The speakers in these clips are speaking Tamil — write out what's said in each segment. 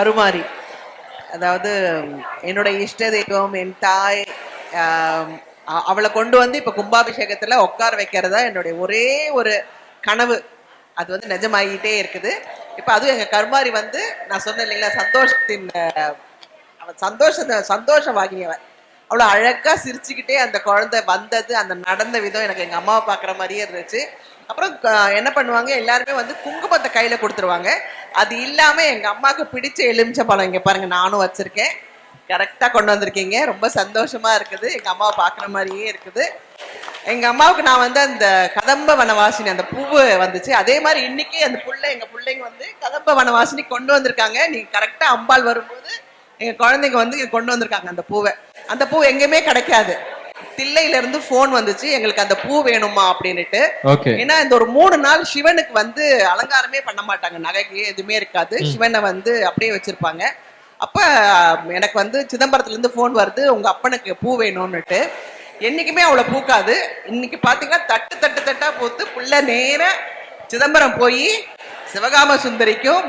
கருமாரி. அதாவது என்னோட இஷ்ட தெய்வம் என் தாய், அவளை கொண்டு வந்து இப்ப கும்பாபிஷேகத்துல உட்கார வைக்கிறதா என்னுடைய ஒரே ஒரு கனவு. அது வந்து நிஜமாகிட்டே இருக்குது. இப்ப அதுவும் எங்க கருமாரி வந்து நான் சொன்னேன் இல்லைங்களா, சந்தோஷத்தின் சந்தோஷமாகியவன். அவ்வளவு அழகா சிரிச்சுக்கிட்டே அந்த குழந்தை வந்தது, அந்த நடந்த விதம் எனக்கு எங்க அம்மாவை பாக்குற மாதிரியே இருந்துச்சு. அப்புறம் என்ன பண்ணுவாங்க, எல்லாருமே வந்து குங்குமத்தை கையில கொடுத்துருவாங்க. அது இல்லாம எங்க அம்மாவுக்கு பிடிச்ச எலுமிச்சை பழம் இங்க பாருங்க நானும் வச்சிருக்கேன். கரெக்டா கொண்டு வந்திருக்கீங்க. ரொம்ப சந்தோஷமா இருக்குது. எங்க அம்மாவை பாக்குற மாதிரியே இருக்குது. எங்க அம்மாவுக்கு நான் வந்து அந்த கதம்ப வனவாசினி அந்த பூவு வந்துச்சு. அதே மாதிரி இன்னைக்கு அந்த எங்க பிள்ளைங்க வந்து கதம்ப வனவாசினி கொண்டு வந்திருக்காங்க. நீங்க கரெக்டா அம்பாள் வரும்போது எங்க குழந்தைங்க வந்து கொண்டு வந்திருக்காங்க அந்த பூவை. அந்த பூ எங்கேயுமே கிடைக்காது. தில்லையில இருந்து போன் வந்துச்சு, எங்களுக்கு அந்த பூ வேணுமா அப்படின்னுட்டு. ஏன்னா இந்த ஒரு 3 நாள் சிவனுக்கு வந்து அலங்காரமே பண்ண மாட்டாங்க, நகைக்கு எதுவுமே இருக்காது. சிவனை வந்து அப்படியே வச்சிருப்பாங்க. அப்ப எனக்கு வந்து சிதம்பரத்துல இருந்து போன் வருது, உங்க அப்பனுக்கு பூ வேணும்னுட்டு. என்னைக்குமே அவ்வளவு பூக்காது. இன்னைக்கு பாத்தீங்கன்னா தட்டு தட்டு தட்டா பூத்து புள்ள நேர சிதம்பரம் போய் சிவகாம சுந்தரிக்கும்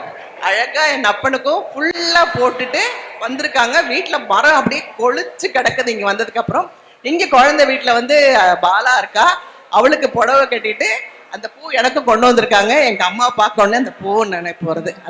அழகா என் அப்பனுக்கும் ஃபுல்லா போட்டுட்டு வந்திருக்காங்க. வீட்டுல மரம் அப்படியே கொளிச்சு கிடக்குது. இங்க வந்ததுக்கு அப்புறம் இங்க குழந்தை வீட்டுல வந்து பாலா இருக்கா, அவளுக்கு புடவை கட்டிட்டு அந்த பூ எனக்கும் கொண்டு வந்திருக்காங்க. எங்க அம்மா பார்க்க உடனே அந்த பூ நினைப்பு வருது.